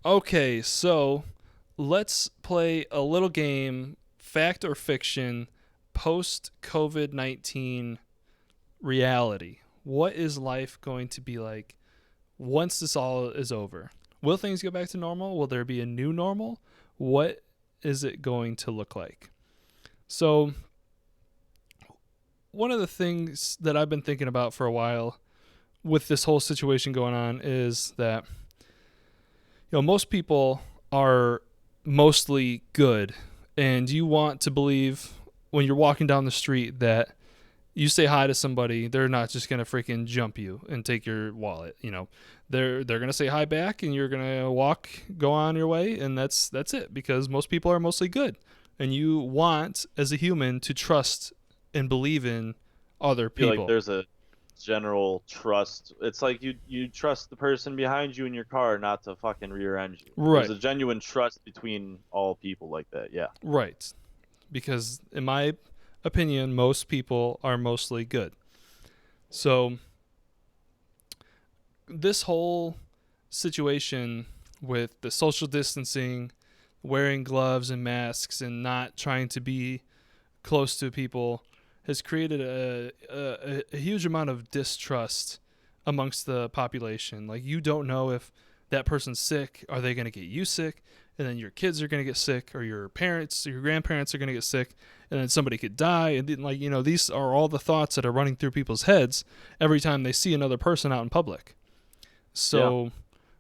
Okay, so let's play a little game, fact or fiction, post COVID-19 reality. What is life going to be like once this all is over? Will things go back to normal? Will there be a new normal? What is it going to look like? So, one of the things that I've been thinking about for a while with this whole situation going on is that most people are mostly good, and you want to believe when you're walking down the street that you say hi to somebody, they're not just gonna freaking jump you and take your wallet. They're gonna say hi back, and you're gonna go on your way, and that's it. Because most people are mostly good, and you want, as a human, to trust and believe in other Feel like people. there's a general trust. It's like you trust the person behind you in your car not to fucking rear end you. There's Right, a genuine trust between all people like that. Yeah. right. Because in my opinion, most people are mostly good. So this whole situation with the social distancing, wearing gloves and masks, and not trying to be close to people has created a huge amount of distrust amongst the population. Like, you don't know if that person's sick. Are they going to get you sick? And then your kids are going to get sick, or your parents, or your grandparents are going to get sick, and then somebody could die. And then, these are all the thoughts that are running through people's heads every time they see another person out in public. Yeah. So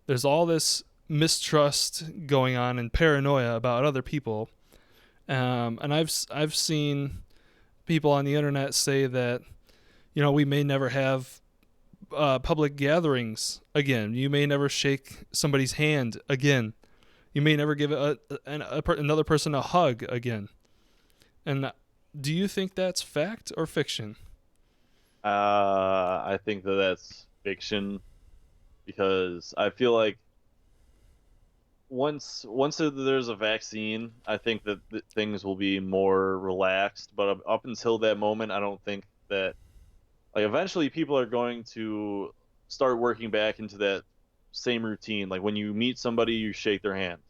there's all this mistrust going on and paranoia about other people. And I've seen people on the internet say that we may never have public gatherings again. You may never shake somebody's hand again. You may never give another person a hug again. And do you think that's fact or fiction? I think that that's fiction because I feel like once there's a vaccine, I think that things will be more relaxed. But up until that moment, I don't think that like eventually people are going to start working back into that same routine. Like when you meet somebody, you shake their hand.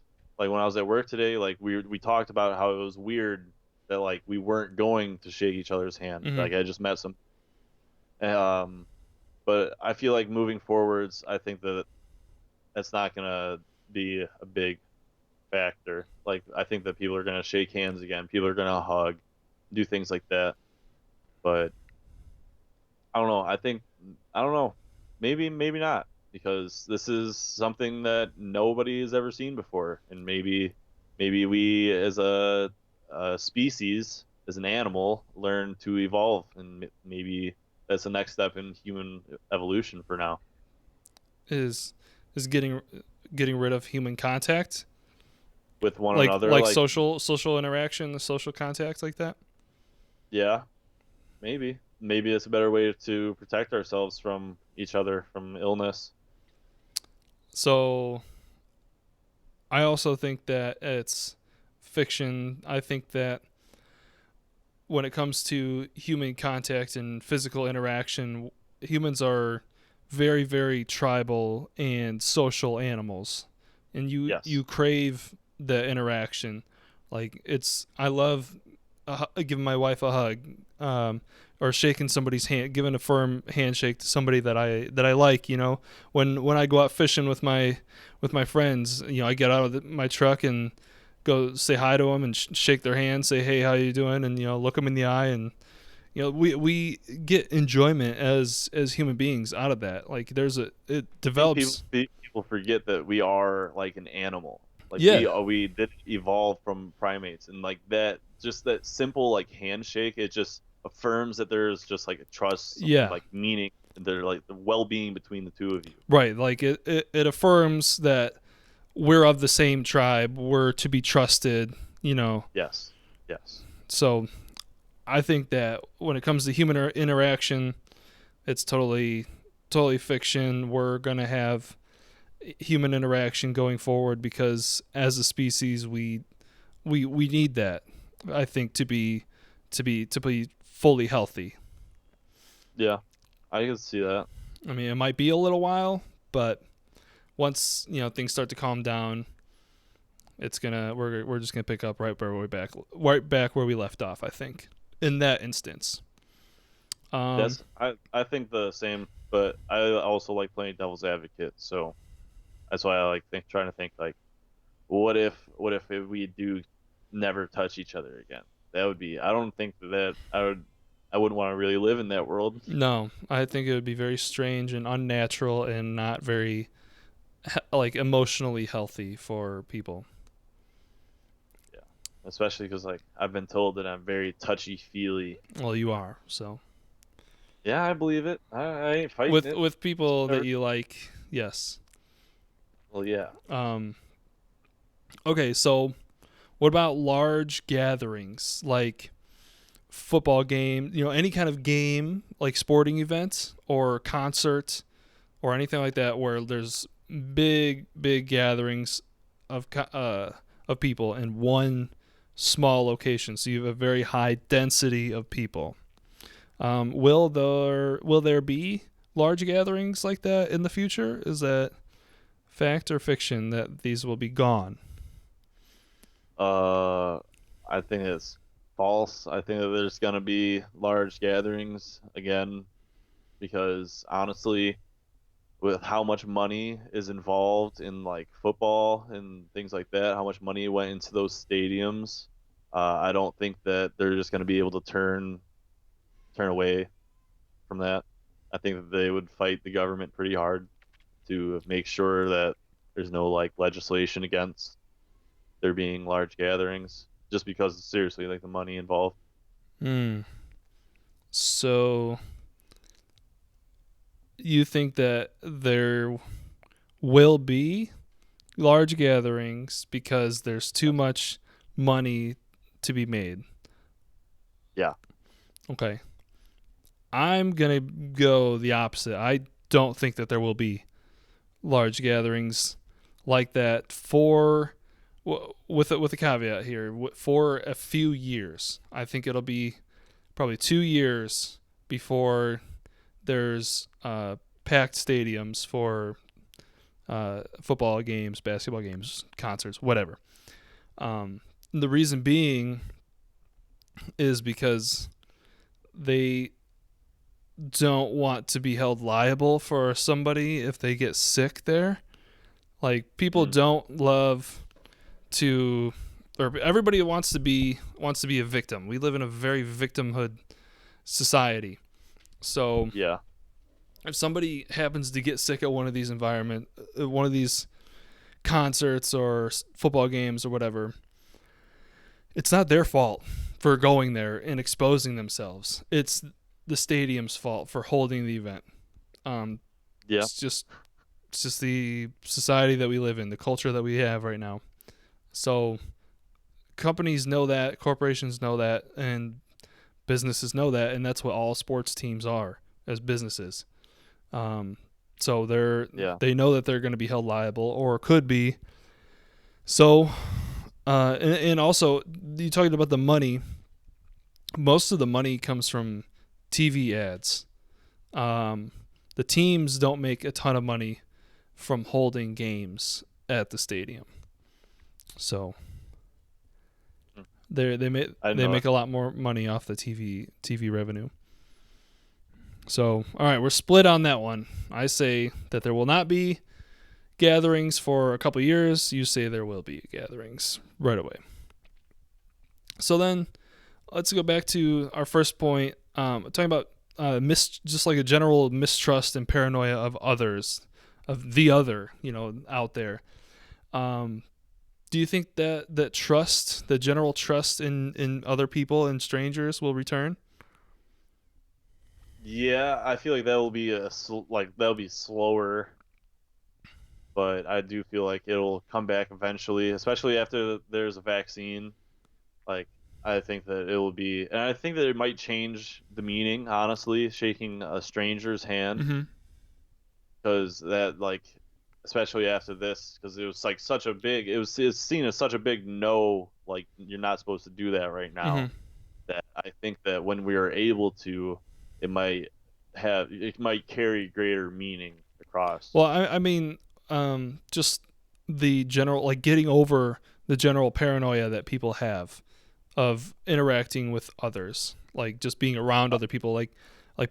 Like when I was at work today, like we talked about how it was weird that like we weren't going to shake each other's hand. Mm-hmm. Like I just met some um but I feel like moving forwards, I think that that's not gonna be a big factor. Like I think that people are gonna shake hands again. People are gonna hug, do things like that. But I don't know. I don't know. Maybe not because this is something that nobody has ever seen before, and maybe we as a species, as an animal, learn to evolve, and maybe that's the next step in human evolution for now Is is getting rid of human contact, with one like another. Like social interaction, the social contact like that. yeah, maybe it's a better way to protect ourselves from each other from illness. So I also think that it's fiction. I think that when it comes to human contact and physical interaction, humans are very, very tribal and social animals, and you Yes. crave the interaction. Like, I love giving my wife a hug, or shaking somebody's hand, giving a firm handshake to somebody that I like. When I go out fishing with my friends, I get out of my truck and go say hi to them and shake their hand, say, hey, how you doing, and look them in the eye. And we get enjoyment as human beings out of that. Like, it I think people develops. people forget that we are like an animal. Like Yeah, we did evolve from primates, and like that, just that simple like handshake, it just affirms that there's just like a trust, some yeah, like meaning, and they're like the well-being between the two of you. right. Like, it affirms that we're of the same tribe, we're to be trusted. Yes, yes, So I think that when it comes to human interaction, it's totally fiction. We're gonna have human interaction going forward because as a species, we need that. I think to be fully healthy. yeah, I can see that. I mean, it might be a little while, but once things start to calm down, we're just gonna pick up right back where we left off. I think in that instance. Um, I think the same, but I also like playing devil's advocate. So that's why I like trying to think like, what if we do never touch each other again? That would be. I don't think that I wouldn't want to really live in that world. no, I think it would be very strange and unnatural and not very like emotionally healthy for people. Yeah, especially because like I've been told that I'm very touchy feely. Well, you are so Yeah, I believe it. I ain't fighting with it. with people that Whatever. you like. Yes. Well, yeah. Um. Okay, so what about large gatherings like football game? Any kind of game like sporting events or concert or anything like that where there's big gatherings of of people in one small location. So you have a very high density of people. Will there be large gatherings like that in the future? Is that fact or fiction that these will be gone? Uh, I think it's false. I think that there's gonna be large gatherings again because honestly, with how much money is involved in like football and things like that, how much money went into those stadiums, I don't think that they're just gonna be able to turn away from that. I think that they would fight the government pretty hard to make sure that there's no like legislation against there being large gatherings, just because seriously, like the money involved. Hmm. So you think that there will be large gatherings because there's too much money to be made? Yeah. Okay. I'm going to go the opposite. I don't think that there will be large gatherings like that with a caveat here for a few years. I think it'll be probably 2 years before there's packed stadiums for football games, basketball games, concerts, whatever. The reason being is because they don't want to be held liable for somebody if they get sick there. Like people Mm. don't love to, or everybody wants to be a victim. We live in a very victimhood society. So Yeah. if somebody happens to get sick at one of these concerts or football games or whatever, it's not their fault for going there and exposing themselves. It's the stadium's fault for holding the event. Um, Yeah. it's just the society that we live in, the culture that we have right now. So companies know that, corporations know that, and businesses know that, and that's what all sports teams are as businesses. Um, so Yeah. they know that they're going to be held liable or could be. So, and also you talked about the money. Most of the money comes from TV ads. Um, the teams don't make a ton of money from holding games at the stadium. So Mm. I they know. make a lot more money off the TV revenue. So all right, we're split on that one. I say that there will not be gatherings for a couple years. You say there will be gatherings right away. So then let's go back to our first point. Talking about just like a general mistrust and paranoia of others, of the other, out there. Um, do you think that trust, the general trust in other people and strangers, will return? Yeah, I feel like that will be like that'll be slower, but I do feel like it'll come back eventually, especially after there's a vaccine. Like I think that it will be, and I think that it might change the meaning, honestly, shaking a stranger's hand, Mm-hmm. because that like, especially after this, because it was like such a big, it's seen as such a big no, like you're not supposed to do that right Mm-hmm. now. That I think that when we are able to, it might it might carry greater meaning across. Well, I mean, just the general, like getting over the general paranoia that people have of interacting with others, like just being around other people, like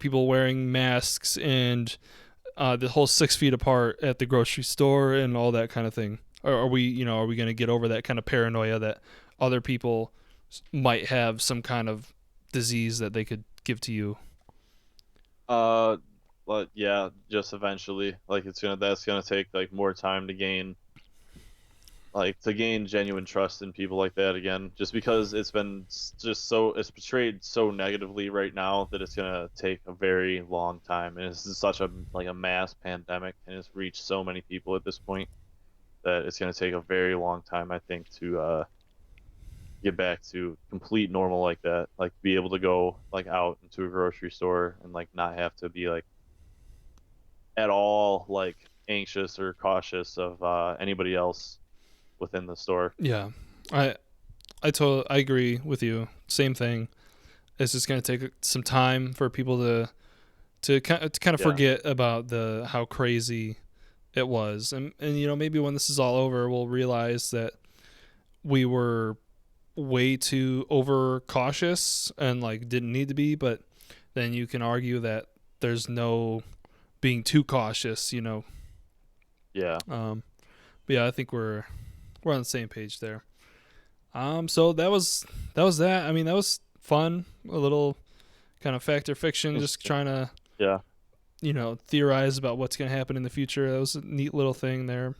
people wearing masks and the whole 6 feet apart at the grocery store and all that kind of thing. Are we going to get over that kind of paranoia that other people might have some kind of disease that they could give to you? Uh, but yeah, just eventually, like that's gonna take like more time to gain, like to gain genuine trust in people like that again, just because just so it's portrayed so negatively right now that it's gonna take a very long time, and it's such a like a mass pandemic, and it's reached so many people at this point that it's gonna take a very long time, I think, to get back to complete normal like that, like be able to go like out into a grocery store and like not have to be like at all like anxious or cautious of anybody else within the store. Yeah, I I agree with you. Same thing. It's just going to take some time for people to kind of Yeah, forget about the how crazy it was, and maybe when this is all over, we'll realize that we were way too over cautious and like didn't need to be. But then you can argue that there's no being too cautious. yeah, But yeah, I think we're on the same page there. So that was that. I mean, that was fun. A little kind of fact or fiction, just trying to yeah. theorize about what's going to happen in the future. That was a neat little thing there.